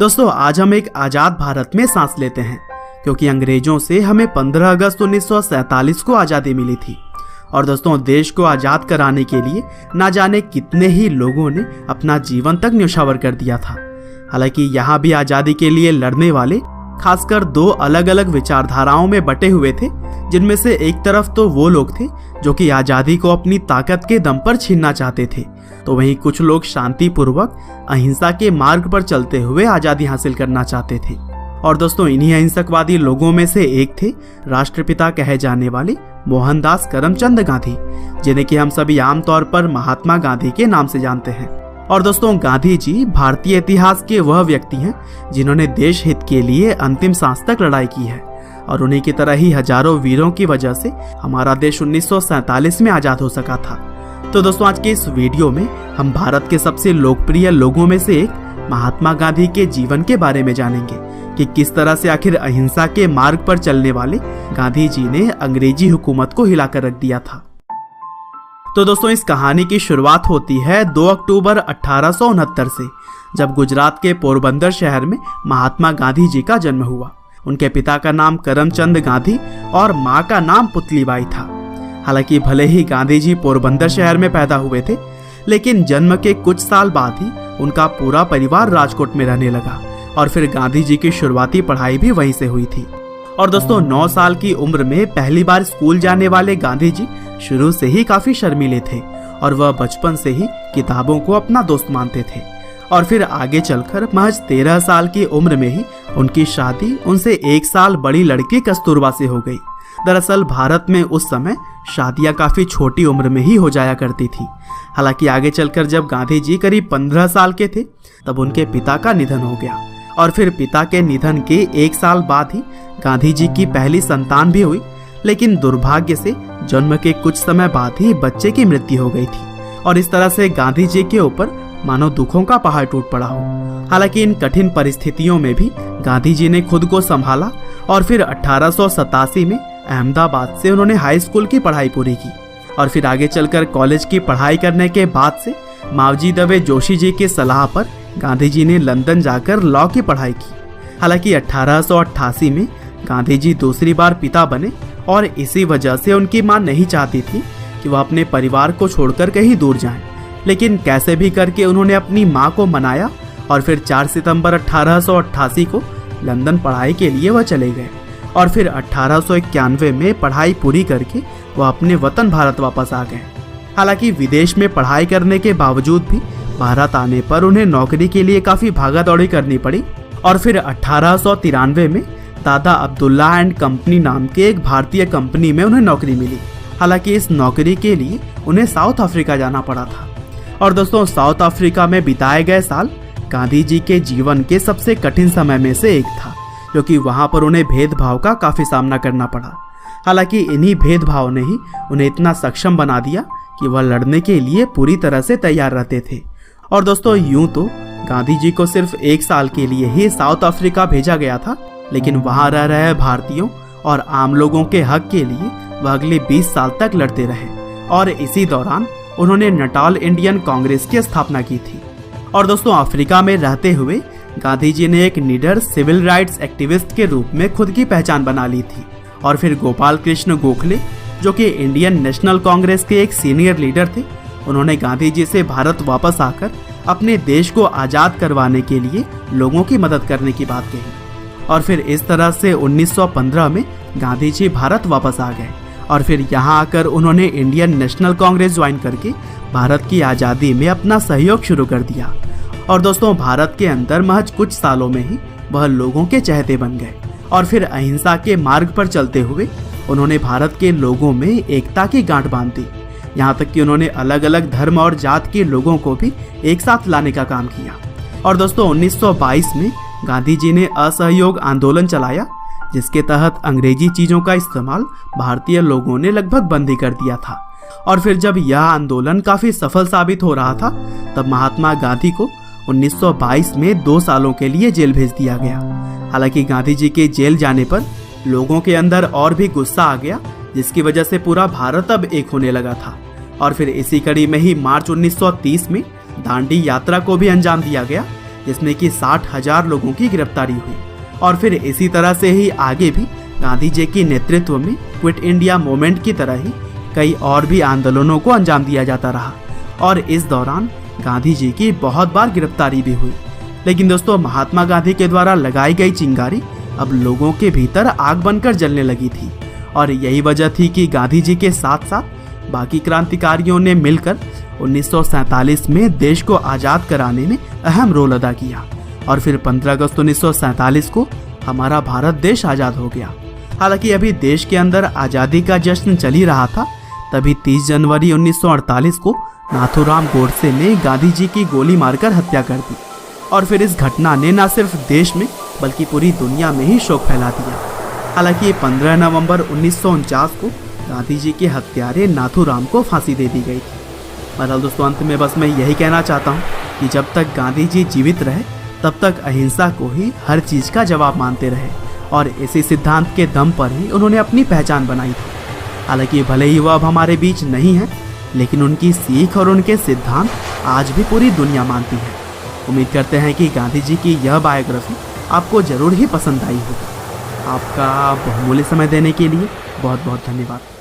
दोस्तों आज हम एक आजाद भारत में सांस लेते हैं क्योंकि अंग्रेजों से हमें 15 अगस्त 1947 को आज़ादी मिली थी। और दोस्तों देश को आज़ाद कराने के लिए ना जाने कितने ही लोगों ने अपना जीवन तक न्यौछावर कर दिया था। हालांकि यहाँ भी आज़ादी के लिए लड़ने वाले खासकर दो अलग अलग विचारधाराओं में बटे हुए थे, जिनमें से एक तरफ तो वो लोग थे जो कि आज़ादी को अपनी ताकत के दम पर छीनना चाहते थे, तो वहीं कुछ लोग शांतिपूर्वक अहिंसा के मार्ग पर चलते हुए आज़ादी हासिल करना चाहते थे। और दोस्तों इन्हीं अहिंसकवादी लोगों में से एक थे राष्ट्रपिता कहे जाने वाले मोहनदास करमचंद गांधी, जिन्हें कि हम सभी आमतौर पर महात्मा गांधी के नाम से जानते हैं। और दोस्तों गांधी जी भारतीय इतिहास के वह व्यक्ति हैं जिन्होंने देश हित के लिए अंतिम सांस तक लड़ाई की है, और उन्हीं की तरह ही हजारों वीरों की वजह से हमारा देश 1947 में आजाद हो सका था। तो दोस्तों आज के इस वीडियो में हम भारत के सबसे लोकप्रिय लोगों में से एक महात्मा गांधी के जीवन के बारे में जानेंगे कि किस तरह से आखिर अहिंसा के मार्ग पर चलने वाले गांधी जी ने अंग्रेजी हुकूमत को हिलाकर रख दिया था। तो दोस्तों इस कहानी की शुरुआत होती है 2 अक्टूबर 1869 से, जब गुजरात के पोरबंदर शहर में महात्मा गांधी जी का जन्म हुआ। उनके पिता का नाम करमचंद गांधी और मां का नाम पुतलीबाई था। हालांकि भले ही गांधी जी पोरबंदर शहर में पैदा हुए थे, लेकिन जन्म के कुछ साल बाद ही उनका पूरा परिवार राजकोट में रहने लगा और फिर गांधी जी की शुरुआती पढ़ाई भी वहीं से हुई थी। और दोस्तों 9 साल की उम्र में पहली बार स्कूल जाने वाले गांधी जी शुरू से ही काफी शर्मीले थे और वह बचपन से ही किताबों को अपना दोस्त मानते थे। और फिर आगे चलकर महज 13 साल की उम्र में ही उनकी शादी उनसे 1 साल बड़ी लड़की कस्तूरबा से हो गई। दरअसल भारत में उस समय शादियां काफी छोटी उम्र में ही हो जाया करती थी। हालांकि आगे चलकर जब गांधी जी करीब 15 साल के थे तब उनके पिता का निधन हो गया, और फिर पिता के निधन के 1 साल बाद ही गांधी जी की पहली संतान भी हुई। लेकिन दुर्भाग्य से जन्म के कुछ समय बाद ही बच्चे की मृत्यु हो गई थी, और इस तरह से गांधी जी के ऊपर मानो दुखों का पहाड़ टूट पड़ा हो। हालांकि इन कठिन परिस्थितियों में भी गांधी जी ने खुद को संभाला और फिर 1887 में अहमदाबाद से उन्होंने हाई स्कूल की पढ़ाई पूरी की, और फिर आगे चलकर कॉलेज की पढ़ाई करने के बाद से मावजी दवे जोशी जी की सलाह पर गांधी जी ने लंदन जाकर लॉ की पढ़ाई की। हालांकि 1888 में गांधी जी दूसरी बार पिता बने, और इसी वजह से उनकी मां नहीं चाहती थी कि वह अपने परिवार को छोड़कर कहीं दूर जाएं। लेकिन कैसे भी करके उन्होंने अपनी मां को मनाया और फिर 4 सितंबर 1888 को लंदन पढ़ाई के लिए वह चले गए, और फिर 1891 में पढ़ाई पूरी करके वह अपने वतन भारत वापस आ गए। हालांकि विदेश में पढ़ाई करने के बावजूद भी भारत आने पर उन्हें नौकरी के लिए काफी भागा दौड़ी करनी पड़ी, और फिर 1893 में दादा अब्दुल्ला एंड कंपनी नाम के एक भारतीय कंपनी में उन्हें नौकरी मिली। हालांकि इस नौकरी के लिए उन्हें साउथ अफ्रीका जाना पड़ा था। और दोस्तों साउथ अफ्रीका में बिताए गए साल गांधी जी के जीवन के सबसे कठिन समय में से एक था, क्योंकि वहां पर उन्हें भेदभाव का काफी सामना करना पड़ा। हालांकि इन्हीं भेदभाव ने ही उन्हें इतना सक्षम बना दिया कि वह लड़ने के लिए पूरी तरह से तैयार रहते थे। और दोस्तों यूं तो गांधी जी को सिर्फ 1 साल के लिए ही साउथ अफ्रीका भेजा गया था, लेकिन वहां रह रहे भारतीयों और आम लोगों के हक के लिए वह अगले 20 साल तक लड़ते रहे, और इसी दौरान उन्होंने नटाल इंडियन कांग्रेस की स्थापना की थी। और दोस्तों अफ्रीका में रहते हुए गांधी जी ने एक निडर सिविल राइट्स एक्टिविस्ट के रूप में खुद की पहचान बना ली थी। और फिर गोपाल कृष्ण गोखले, जो कि इंडियन नेशनल कांग्रेस के एक सीनियर लीडर थे, उन्होंने गांधी जी से भारत वापस आकर अपने देश को आजाद करवाने के लिए लोगों की मदद करने की बात कही। और फिर इस तरह से 1915 में गांधी जी भारत वापस आ गए, और फिर यहाँ आकर उन्होंने इंडियन नेशनल कांग्रेस ज्वाइन करके भारत की आज़ादी में अपना सहयोग शुरू कर दिया। और दोस्तों भारत के अंदर महज कुछ सालों में ही वह लोगों के चहेते बन गए, और फिर अहिंसा के मार्ग पर चलते हुए उन्होंने भारत के लोगों में एकता की गांठ बांध दी। यहाँ तक कि उन्होंने अलग अलग धर्म और जात के लोगों को भी एक साथ लाने का काम किया। और दोस्तों 1922 में गांधी जी ने असहयोग आंदोलन चलाया, जिसके तहत अंग्रेजी चीजों का इस्तेमाल भारतीय लोगों ने लगभग बंद ही कर दिया था। और फिर जब यह आंदोलन काफी सफल साबित हो रहा था, तब महात्मा गांधी को 1922 में 2 सालों के लिए जेल भेज दिया गया। हालांकि गांधी जी के जेल जाने पर लोगों के अंदर और भी गुस्सा आ गया, जिसकी वजह से पूरा भारत अब एक होने लगा था। और फिर इसी कड़ी में ही मार्च 1930 में दांडी यात्रा को भी अंजाम दिया गया, जिसमें कि 60,000 लोगों की गिरफ्तारी हुई। और फिर इसी तरह से ही आगे भी गांधी जी के नेतृत्व में क्विट इंडिया मूवमेंट की तरह ही कई और भी आंदोलनों को अंजाम दिया जाता रहा और इस दौरान गांधी जी की बहुत बार गिरफ्तारी भी हुई। लेकिन दोस्तों, महात्मा गांधी के द्वारा लगाई गई चिंगारी अब लोगों के भीतर आग बनकर जलने लगी थी और यही वजह थी कि गांधी जी के साथ साथ बाकी क्रांतिकारियों ने मिलकर 1947 में देश को आज़ाद कराने में अहम रोल अदा किया और फिर 15 अगस्त 1947 को हमारा भारत देश आज़ाद हो गया। हालांकि अभी देश के अंदर आज़ादी का जश्न चल ही रहा था, तभी 30 जनवरी 1948 को नाथूराम गोडसे ने गांधी जी की गोली मारकर हत्या कर दी और फिर इस घटना ने न सिर्फ देश में बल्कि पूरी दुनिया में ही शोक फैला दिया। हालांकि 15 नवंबर 1949 को गांधी जी के हत्यारे नाथूराम को फांसी दे दी गई थी। बहरहाल दोस्तों, अंत में बस मैं यही कहना चाहता हूँ कि जब तक गांधी जी जीवित रहे तब तक अहिंसा को ही हर चीज़ का जवाब मानते रहे और इसी सिद्धांत के दम पर ही उन्होंने अपनी पहचान बनाई थी। हालांकि भले ही वह अब हमारे बीच नहीं है, लेकिन उनकी सीख और उनके सिद्धांत आज भी पूरी दुनिया मानती है। उम्मीद करते हैं कि गांधी जी की यह बायोग्राफी आपको ज़रूर ही पसंद आई होगी। आपका बहुमूल्य समय देने के लिए बहुत बहुत धन्यवाद।